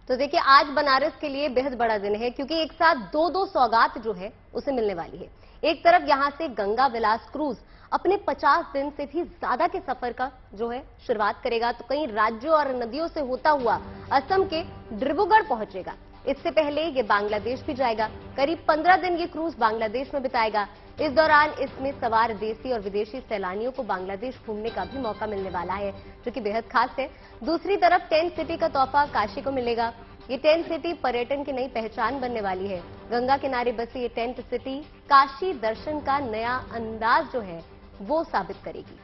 तो देखिए, आज बनारस के लिए बेहद बड़ा दिन है क्योंकि एक साथ दो दो सौगात जो है उसे मिलने वाली है। एक तरफ यहां से गंगा विलास क्रूज अपने 50 दिन से भी ज्यादा के सफर का जो है शुरुआत करेगा, तो कई राज्यों और नदियों से होता हुआ असम के डिब्रूगढ़ पहुंचेगा। इससे पहले ये बांग्लादेश भी जाएगा। करीब 15 दिन ये क्रूज बांग्लादेश में बिताएगा। इस दौरान इसमें सवार देसी और विदेशी सैलानियों को बांग्लादेश घूमने का भी मौका मिलने वाला है, जो कि बेहद खास है। दूसरी तरफ टेंट सिटी का तोहफा काशी को मिलेगा। ये टेंट सिटी पर्यटन की नई पहचान बनने वाली है। गंगा किनारे बसी ये टेंट सिटी काशी दर्शन का नया अंदाज जो है वो साबित करेगी।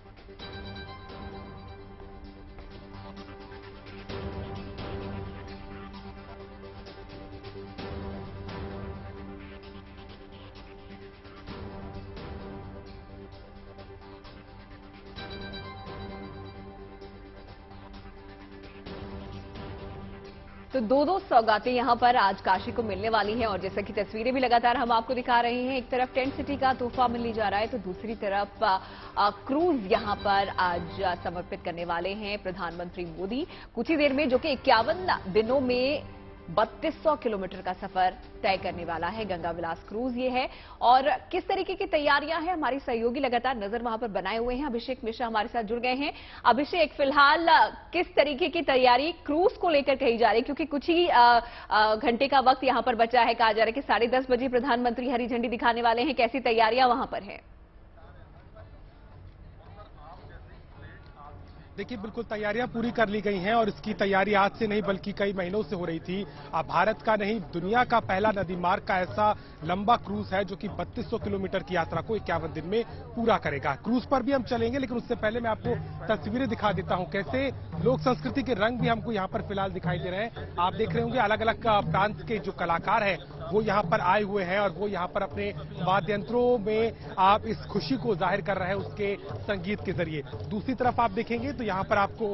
तो दो दो सौगातें यहां पर आज काशी को मिलने वाली हैं और जैसा कि तस्वीरें भी लगातार हम आपको दिखा रहे हैं, एक तरफ टेंट सिटी का तोहफा मिलने जा रहा है तो दूसरी तरफ क्रूज यहां पर आज समर्पित करने वाले हैं प्रधानमंत्री मोदी कुछ ही देर में, जो कि 51 दिनों में 3200 किलोमीटर का सफर तय करने वाला है। गंगा विलास क्रूज ये है। और किस तरीके की तैयारियां हैं, हमारी सहयोगी लगातार नजर वहां पर बनाए हुए हैं। अभिषेक मिश्रा हमारे साथ जुड़ गए हैं। अभिषेक, फिलहाल किस तरीके की तैयारी क्रूज को लेकर कही जा रही है, क्योंकि कुछ ही घंटे का वक्त यहां पर बचा है। कहा जा रहा है कि 10:30 बजे प्रधानमंत्री हरी झंडी दिखाने वाले हैं। कैसी तैयारियां वहां पर है? देखिए, बिल्कुल तैयारियां पूरी कर ली गई हैं और इसकी तैयारी आज से नहीं बल्कि कई महीनों से हो रही थी। भारत का नहीं, दुनिया का पहला नदी मार्ग का ऐसा लंबा क्रूज है जो कि 3200 किलोमीटर की यात्रा को 51 दिन में पूरा करेगा। क्रूज पर भी हम चलेंगे, लेकिन उससे पहले मैं आपको तस्वीरें दिखा देता हूं कैसे लोक संस्कृति के रंग भी हमको यहाँ पर फिलहाल दिखाई दे रहे हैं। आप देख रहे होंगे अलग अलग प्रांत के जो कलाकार हैं वो यहाँ पर आए हुए हैं और वो यहाँ पर अपने वाद्य यंत्रों में आप इस खुशी को जाहिर कर रहे हैं उसके संगीत के जरिए। दूसरी तरफ आप देखेंगे तो यहाँ पर आपको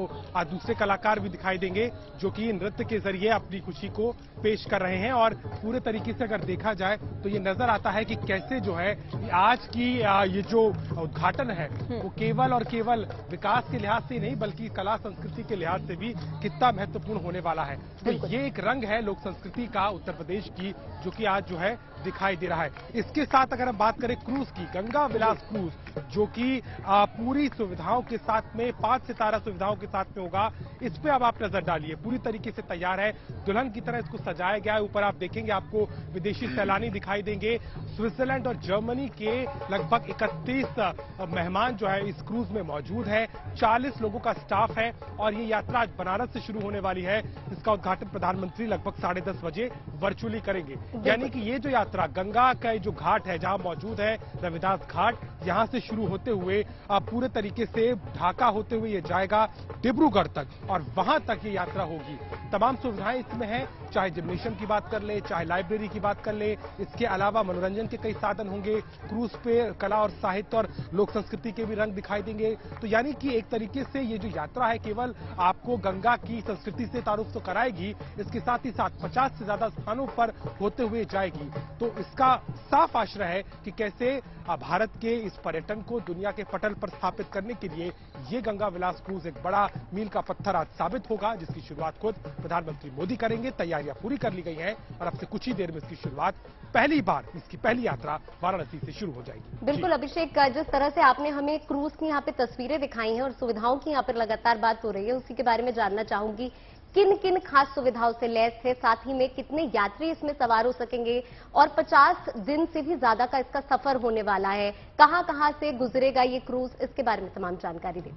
दूसरे कलाकार भी दिखाई देंगे जो कि नृत्य के जरिए अपनी खुशी को पेश कर रहे हैं। और पूरे तरीके से अगर देखा जाए तो ये नजर आता है कि कैसे जो है आज की ये जो उद्घाटन है वो केवल और केवल विकास के लिहाज से नहीं बल्कि कला संस्कृति के लिहाज से भी कितना महत्वपूर्ण होने वाला है। तो ये एक रंग है लोक संस्कृति का उत्तर प्रदेश की, जो कि आज जो है दिखाई दे रहा है। इसके साथ अगर हम बात करें क्रूज की, गंगा विलास क्रूज जो कि पूरी सुविधाओं के साथ में 5 सितारा सुविधाओं के साथ में होगा, इस पे अब आप नजर डालिए। पूरी तरीके से तैयार है, दुल्हन की तरह इसको सजाया गया है। ऊपर आप देखेंगे आपको विदेशी सैलानी दिखाई देंगे। स्विट्जरलैंड और जर्मनी के लगभग 31 मेहमान जो है इस क्रूज में मौजूद है। 40 लोगों का स्टाफ है और ये यात्रा आज बनारस से शुरू होने वाली है। इसका उद्घाटन प्रधानमंत्री लगभग 10:30 बजे वर्चुअली करेंगे। यानी कि ये जो यात्रा गंगा का जो घाट है जहां मौजूद है रविदास घाट, यहां से शुरू होते हुए पूरे तरीके से ढाका होते हुए ये जाएगा डिब्रूगढ़ तक और वहां तक ये यात्रा होगी। तमाम सुविधाएं इसमें हैं, चाहे जिम्नेशियम की बात कर ले, चाहे लाइब्रेरी की बात कर ले। इसके अलावा मनोरंजन के कई साधन होंगे। क्रूज पे कला और साहित्य और लोक संस्कृति के भी रंग दिखाई देंगे। तो यानी कि एक तरीके से ये जो यात्रा है केवल आपको गंगा की संस्कृति से तारुफ तो कराएगी, इसके साथ ही साथ 50 से ज्यादा स्थानों पर होते हुए जाएगी। तो इसका साफ आशय है कि कैसे भारत के इस पर्यटन को दुनिया के पटल पर स्थापित करने के लिए ये गंगा विलास क्रूज एक बड़ा मील का पत्थर आज साबित होगा, जिसकी शुरुआत खुद प्रधानमंत्री मोदी करेंगे। तैयारियां पूरी कर ली गई हैं और अब से कुछ ही देर में इसकी शुरुआत पहली बार इसकी पहली यात्रा वाराणसी से शुरू हो जाएगी। बिल्कुल अभिषेक, जिस तरह से आपने हमें क्रूज की यहाँ पे तस्वीरें दिखाई हैं और सुविधाओं की यहाँ पर लगातार बात हो रही है, उसी के बारे में जानना चाहूंगी किन किन खास सुविधाओं से लैस है, साथ ही में कितने यात्री इसमें सवार हो सकेंगे और 50 दिन से भी ज्यादा का इसका सफर होने वाला है, कहां कहां से गुजरेगा ये क्रूज, इसके बारे में तमाम जानकारी दें।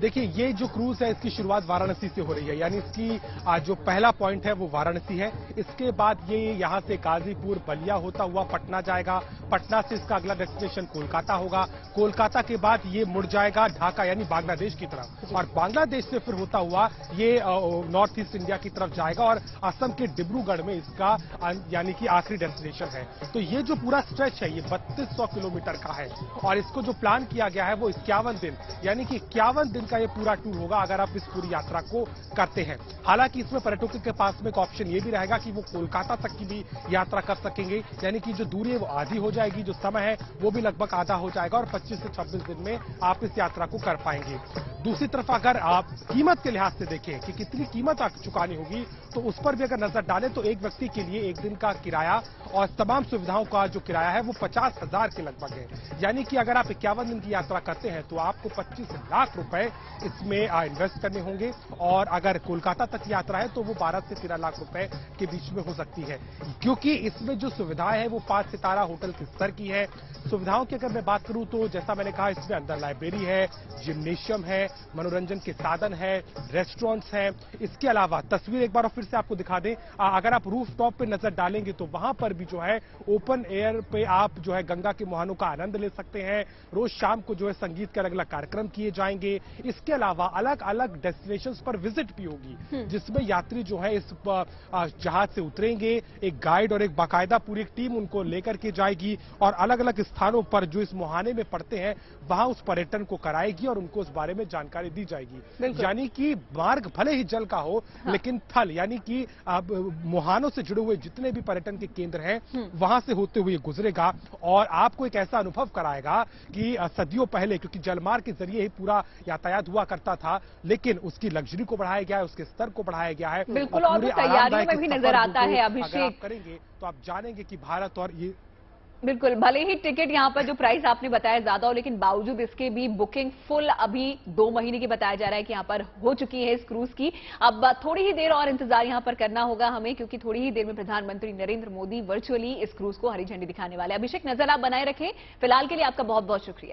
देखिए, ये जो क्रूज है इसकी शुरुआत वाराणसी से हो रही है, यानी इसकी जो पहला पॉइंट है वो वाराणसी है। इसके बाद ये यहां से गाजीपुर बलिया होता हुआ पटना जाएगा। पटना से इसका अगला डेस्टिनेशन कोलकाता होगा। कोलकाता के बाद ये मुड़ जाएगा ढाका यानी बांग्लादेश की तरफ और बांग्लादेश से फिर होता हुआ ये नॉर्थ ईस्ट इंडिया की तरफ जाएगा और असम के डिब्रूगढ़ में इसका यानी कि आखिरी डेस्टिनेशन है। तो ये जो पूरा स्ट्रेच है ये 3200 किलोमीटर का है और इसको जो प्लान किया गया है वो 51 दिन यानी कि 51 दिन का ये पूरा टूर होगा अगर आप इस पूरी यात्रा को करते हैं। हालांकि इसमें पर्यटकों के पास में एक ऑप्शन ये भी रहेगा कि वो कोलकाता तक की भी यात्रा कर सकेंगे, यानी कि जो दूरी है वो आधी हो जाएगी। जाएगी, जो समय है वो भी लगभग आधा हो जाएगा और 25 से 26 दिन में आप इस यात्रा को कर पाएंगे। दूसरी तरफ अगर आप कीमत के लिहाज से देखें कि कितनी कीमत आप चुकानी होगी, तो उस पर भी अगर नजर डालें तो एक व्यक्ति के लिए एक दिन का किराया और तमाम सुविधाओं का जो किराया है वो 50,000 के लगभग है। यानी कि अगर आप 51 दिन की यात्रा करते हैं तो आपको 25 लाख रुपए इसमें इन्वेस्ट करने होंगे, और अगर कोलकाता तक यात्रा है तो वो 12 से 13 लाख रुपए के बीच में हो सकती है, क्योंकि इसमें जो सुविधाएं है वो 5 सितारा होटल के स्तर की है। सुविधाओं की अगर मैं बात करूं तो जैसा मैंने कहा, इसमें अंदर लाइब्रेरी है, जिम्नेशियम है, मनोरंजन के साधन है, रेस्टोरेंट्स हैं। इसके अलावा तस्वीर एक बार फिर से आपको दिखा दें, अगर आप रूफ टॉप पे नजर डालेंगे तो वहां पर भी जो है ओपन एयर पे आप जो है गंगा के मुहानों का आनंद ले सकते हैं। रोज शाम को जो है संगीत के अलग अलग कार्यक्रम किए जाएंगे। इसके अलावा अलग अलग डेस्टिनेशंस पर विजिट भी होगी, जिसमें यात्री जो है इस जहाज से उतरेंगे, एक गाइड और एक बाकायदा पूरी टीम उनको लेकर के जाएगी और अलग अलग स्थानों पर जो इस मुहाने में पड़ते हैं वहां उस पर्यटन को कराएगी और उनको उस बारे में जानकारी दी जाएगी। यानी कि मार्ग भले ही जल का हो, लेकिन थल यानी कि मुहानों से जुड़े हुए जितने भी पर्यटन के केंद्र हैं वहां से होते हुए गुजरेगा और आपको एक ऐसा अनुभव कराएगा कि सदियों पहले, क्योंकि जलमार्ग के जरिए ही पूरा यातायात हुआ करता था, लेकिन उसकी लग्जरी को बढ़ाया गया है, उसके स्तर को बढ़ाया गया है। बिल्कुल, और तैयारियों में भी नजर आता है अभिषेक। आप करेंगे तो आप जानेंगे कि भारत और ये बिल्कुल, भले ही टिकट यहाँ पर जो प्राइस आपने बताया ज्यादा हो, लेकिन बावजूद इसके भी बुकिंग फुल अभी 2 महीने की बताया जा रहा है कि यहाँ पर हो चुकी है इस क्रूज की। अब थोड़ी ही देर और इंतजार यहाँ पर करना होगा हमें, क्योंकि थोड़ी ही देर में प्रधानमंत्री नरेंद्र मोदी वर्चुअली इस क्रूज को हरी झंडी दिखाने वाले। अभिषेक, नजर आप बनाए रखें। फिलहाल के लिए आपका बहुत बहुत शुक्रिया।